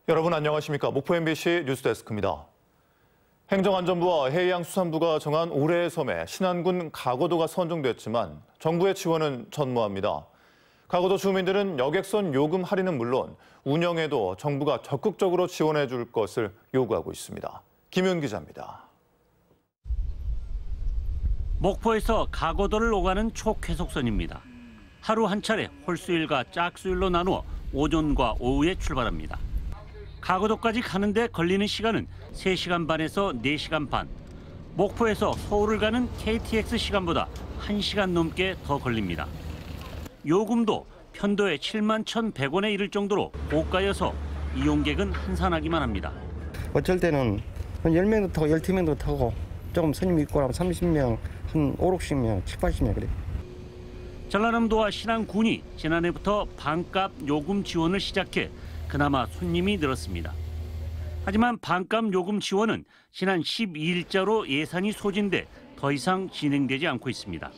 여러분 안녕하십니까? 목포 MBC 뉴스데스크입니다. 행정안전부와 해양수산부가 정한 올해의 섬에 신안군 가고도가 선정됐지만 정부의 지원은 전무합니다. 가고도 주민들은 여객선 요금 할인은 물론 운영에도 정부가 적극적으로 지원해 줄 것을 요구하고 있습니다. 김윤 기자입니다. 목포에서 가고도를 오가는 초쾌속선입니다. 하루 한 차례 홀수일과 짝수일로 나누어 오전과 오후에 출발합니다. 가고도까지 가는데 걸리는 시간은 3시간 반에서 4시간 반. 목포에서 서울을 가는 KTX 시간보다 1시간 넘게 더 걸립니다. 요금도 편도에 71,100원에 이를 정도로 고가여서 이용객은 한산하기만 합니다. 어쩔 때는 한 10명도 타고 12명도 타고 조금 손님 있고 하면 30명, 한 5, 60명, 7, 80명 그래. 전라남도와 신안군이 지난해부터 반값 요금 지원을 시작해 그나마 손님이 늘었습니다. 하지만 반값 요금 지원은 지난 12일자로 예산이 소진돼 더 이상 진행되지 않고 있습니다.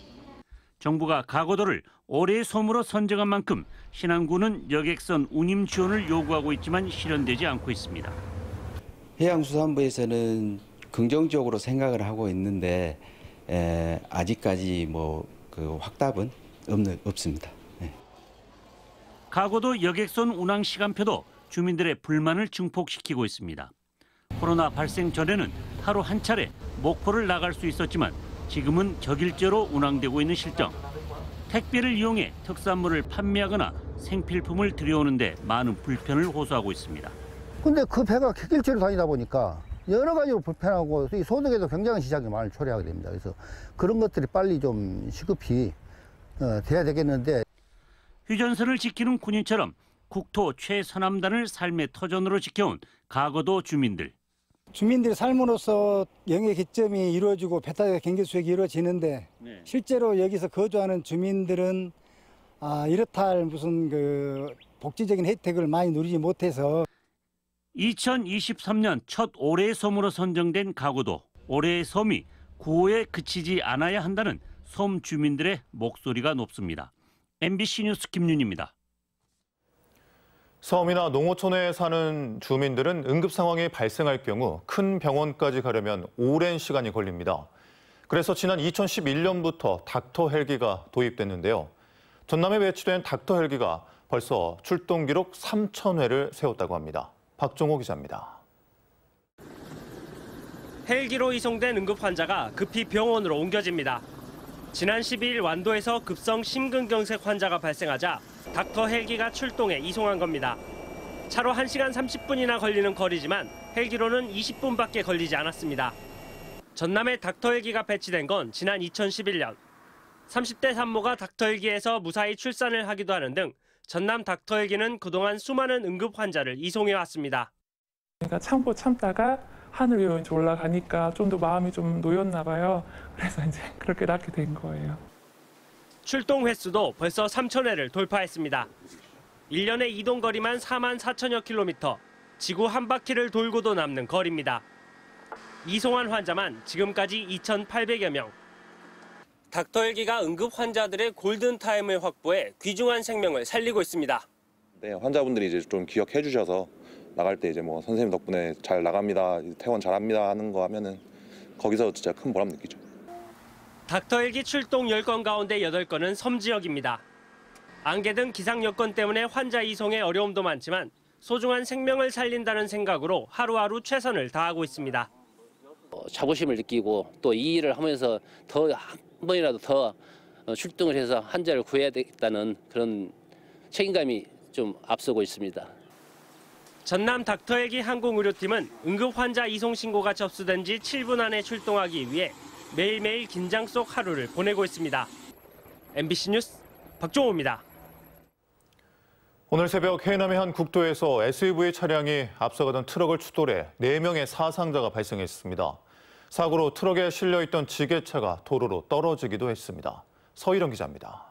정부가 가고도를 올해의 섬으로 선정한 만큼 신안군은 여객선 운임 지원을 요구하고 있지만 실현되지 않고 있습니다. 해양수산부에서는 긍정적으로 생각을 하고 있는데 아직까지 그 확답은 없습니다. 네. 가고도 여객선 운항 시간표도 주민들의 불만을 증폭시키고 있습니다. 코로나 발생 전에는 하루 한 차례 목포를 나갈 수 있었지만 지금은 격일제로 운항되고 있는 실정. 택배를 이용해 특산물을 판매하거나 생필품을 들여오는데 많은 불편을 호소하고 있습니다. 근데 그 배가 객일제로 다니다 보니까 여러 가지로 불편하고 이 소득에도 굉장한 지장이 많이 초래하게 됩니다. 그래서 그런 것들이 빨리 좀 시급히 돼야 되겠는데. 휴전선을 지키는 군인처럼 국토 최서남단을 삶의 터전으로 지켜온 가고도 주민들. 주민들의 삶으로서 영의 개점이 이루어지고 배탈의 경계 수역이 이루어지는데 실제로 여기서 거주하는 주민들은 이렇다 할 무슨 그 복지적인 혜택을 많이 누리지 못해서 2023년 첫 올해의 섬으로 선정된 가고도. 올해의 섬이 구호에 그치지 않아야 한다는 섬 주민들의 목소리가 높습니다. MBC 뉴스 김윤입니다. 섬이나 농어촌에 사는 주민들은 응급 상황이 발생할 경우 큰 병원까지 가려면 오랜 시간이 걸립니다. 그래서 지난 2011년부터 닥터 헬기가 도입됐는데요. 전남에 배치된 닥터 헬기가 벌써 출동 기록 3,000회를 세웠다고 합니다. 박종호 기자입니다. 헬기로 이송된 응급 환자가 급히 병원으로 옮겨집니다. 지난 12일 완도에서 급성 심근경색 환자가 발생하자 닥터 헬기가 출동해 이송한 겁니다. 차로 1시간 30분이나 걸리는 거리지만 헬기로는 20분밖에 걸리지 않았습니다. 전남에 닥터 헬기가 배치된 건 지난 2011년. 30대 산모가 닥터 헬기에서 무사히 출산을 하기도 하는 등 전남 닥터 헬기는 그동안 수많은 응급 환자를 이송해 왔습니다. 그러니까 참다가 하늘 위로 이제 올라가니까 좀 더 마음이 좀 놓였나 봐요. 그래서 이제 그렇게 낳게 된 거예요. 출동 횟수도 벌써 3,000회를 돌파했습니다. 1년의 이동 거리만 44,000여 킬로미터, 지구 한 바퀴를 돌고도 남는 거리입니다. 이송한 환자만 지금까지 2,800여 명. 닥터 헬기가 응급 환자들의 골든타임을 확보해 귀중한 생명을 살리고 있습니다. 네, 환자분들이 이제 좀 기억해 주셔서 나갈 때 이제 선생님 덕분에 잘 나갑니다, 퇴원 잘합니다 하는 거 하면은 거기서 진짜 큰 보람 느끼죠. 닥터 헬기 출동 10건 가운데 8건은 섬 지역입니다. 안개 등 기상 여건 때문에 환자 이송에 어려움도 많지만 소중한 생명을 살린다는 생각으로 하루하루 최선을 다하고 있습니다. 자부심을 느끼고 또 이 일을 하면서 더 한 번이라도 더 출동을 해서 환자를 구해야 되겠다는 그런 책임감이 좀 앞서고 있습니다. 전남 닥터 헬기 항공의료팀은 응급 환자 이송 신고가 접수된 지 7분 안에 출동하기 위해 매일매일 긴장 속 하루를 보내고 있습니다. MBC 뉴스 박종호입니다. 오늘 새벽 해남의 한 국도에서 SUV 차량이 앞서가던 트럭을 추돌해 4명의 사상자가 발생했습니다. 사고로 트럭에 실려있던 지게차가 도로로 떨어지기도 했습니다. 서희령 기자입니다.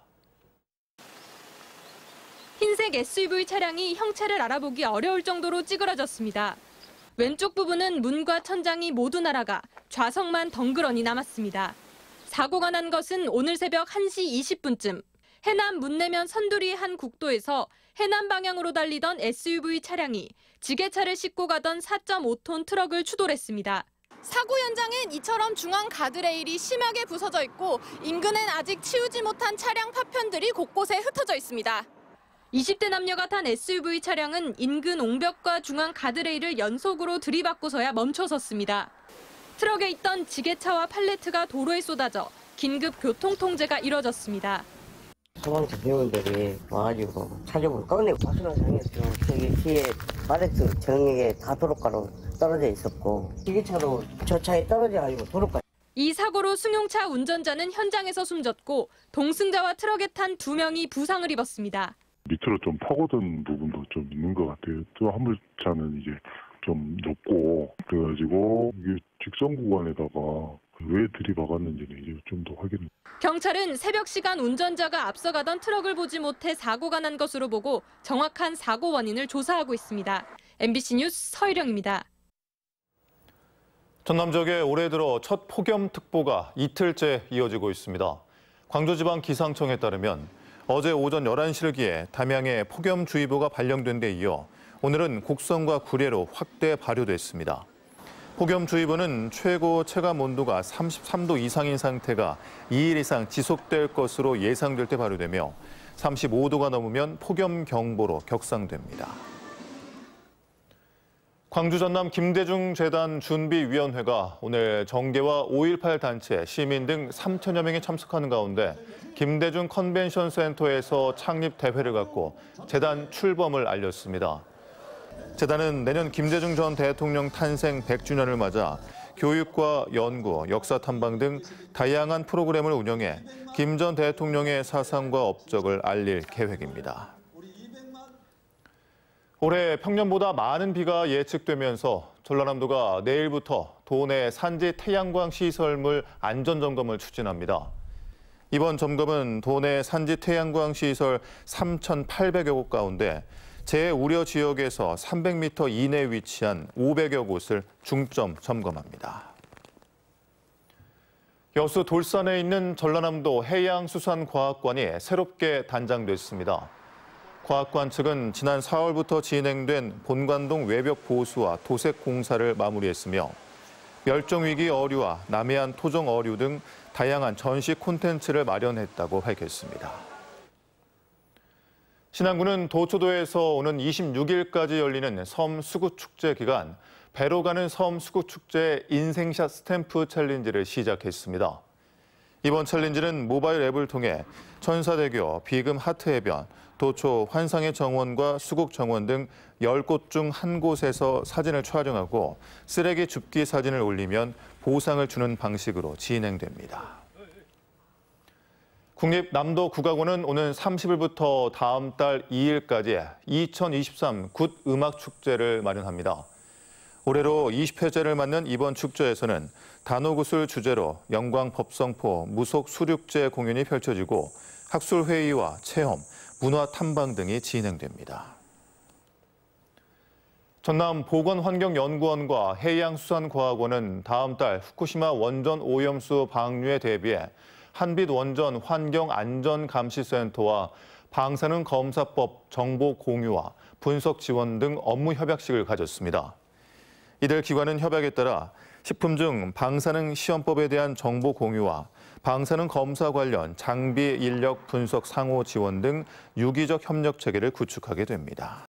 흰색 SUV 차량이 형체를 알아보기 어려울 정도로 찌그러졌습니다. 왼쪽 부분은 문과 천장이 모두 날아가 좌석만 덩그러니 남았습니다. 사고가 난 것은 오늘 새벽 1시 20분쯤 해남 문내면 선두리 한 국도에서 해남 방향으로 달리던 SUV 차량이 지게차를 싣고 가던 4.5톤 트럭을 추돌했습니다. 사고 현장엔 이처럼 중앙 가드레일이 심하게 부서져 있고 인근엔 아직 치우지 못한 차량 파편들이 곳곳에 흩어져 있습니다. 20대 남녀가 탄 SUV 차량은 인근 옹벽과 중앙 가드레일을 연속으로 들이받고서야 멈춰섰습니다. 트럭에 있던 지게차와 팔레트가 도로에 쏟아져 긴급 교통 통제가 이뤄졌습니다. 소방차 대원들이 와가지고 차종을 꺼내고 가수를 당했어요. 저기 뒤에 팔레트 정액에 다 도로가로 떨어져 있었고 지게차도 저 차에 떨어져가지고 도로가. 이 사고로 승용차 운전자는 현장에서 숨졌고 동승자와 트럭에 탄 2명이 부상을 입었습니다. 밑으로 좀 파고든 부분도 좀 있는 것 같아요. 또 화물차는 이제 좀 높고 그래가지고 이게 직선 구간에다가 왜 들이박았는지는 이제 좀 더 확인을. 경찰은 새벽 시간 운전자가 앞서가던 트럭을 보지 못해 사고가 난 것으로 보고 정확한 사고 원인을 조사하고 있습니다. MBC 뉴스 서유령입니다. 전남 지역에 올해 들어 첫 폭염특보가 이틀째 이어지고 있습니다. 광주지방기상청에 따르면 어제 오전 11시를 기해 담양에 폭염주의보가 발령된 데 이어 오늘은 곡성과 구례로 확대 발효됐습니다. 폭염주의보는 최고 체감 온도가 33도 이상인 상태가 2일 이상 지속될 것으로 예상될 때 발효되며 35도가 넘으면 폭염경보로 격상됩니다. 광주 전남 김대중 재단 준비위원회가 오늘 정계와 5.18 단체, 시민 등 3천여 명이 참석하는 가운데 김대중 컨벤션 센터에서 창립 대회를 갖고 재단 출범을 알렸습니다. 재단은 내년 김대중 전 대통령 탄생 100주년을 맞아 교육과 연구, 역사 탐방 등 다양한 프로그램을 운영해 김 전 대통령의 사상과 업적을 알릴 계획입니다. 올해 평년보다 많은 비가 예측되면서 전라남도가 내일부터 도내 산지 태양광 시설물 안전점검을 추진합니다. 이번 점검은 도내 산지 태양광 시설 3,800여 곳 가운데 재우려 지역에서 300m 이내에 위치한 500여 곳을 중점 점검합니다. 여수 돌산에 있는 전라남도 해양수산과학관이 새롭게 단장됐습니다. 과학관 측은 지난 4월부터 진행된 본관동 외벽 보수와 도색 공사를 마무리했으며 멸종위기 어류와 남해안 토종 어류 등 다양한 전시 콘텐츠를 마련했다고 밝혔습니다. 신안군은 도초도에서 오는 26일까지 열리는 섬 수구축제 기간 배로 가는 섬 수구축제 인생샷 스탬프 챌린지를 시작했습니다. 이번 챌린지는 모바일 앱을 통해 천사대교, 비금 하트해변, 도초 환상의 정원과 수국 정원 등 10곳 중 한 곳에서 사진을 촬영하고 쓰레기 줍기 사진을 올리면 보상을 주는 방식으로 진행됩니다. 국립남도국악원은 오는 30일부터 다음 달 2일까지 2023 굿 음악축제를 마련합니다. 올해로 20회째를 맞는 이번 축제에서는 단오굿을 주제로 영광 법성포 무속 수륙제 공연이 펼쳐지고 학술회의와 체험, 문화 탐방 등이 진행됩니다. 전남 보건환경연구원과 해양수산과학원은 다음 달 후쿠시마 원전 오염수 방류에 대비해 한빛 원전 환경안전감시센터와 방사능 검사법 정보 공유와 분석 지원 등 업무 협약식을 가졌습니다. 이들 기관은 협약에 따라 식품 중 방사능 시험법에 대한 정보 공유와 방사능 검사 관련 장비 인력 분석 상호 지원 등 유기적 협력 체계를 구축하게 됩니다.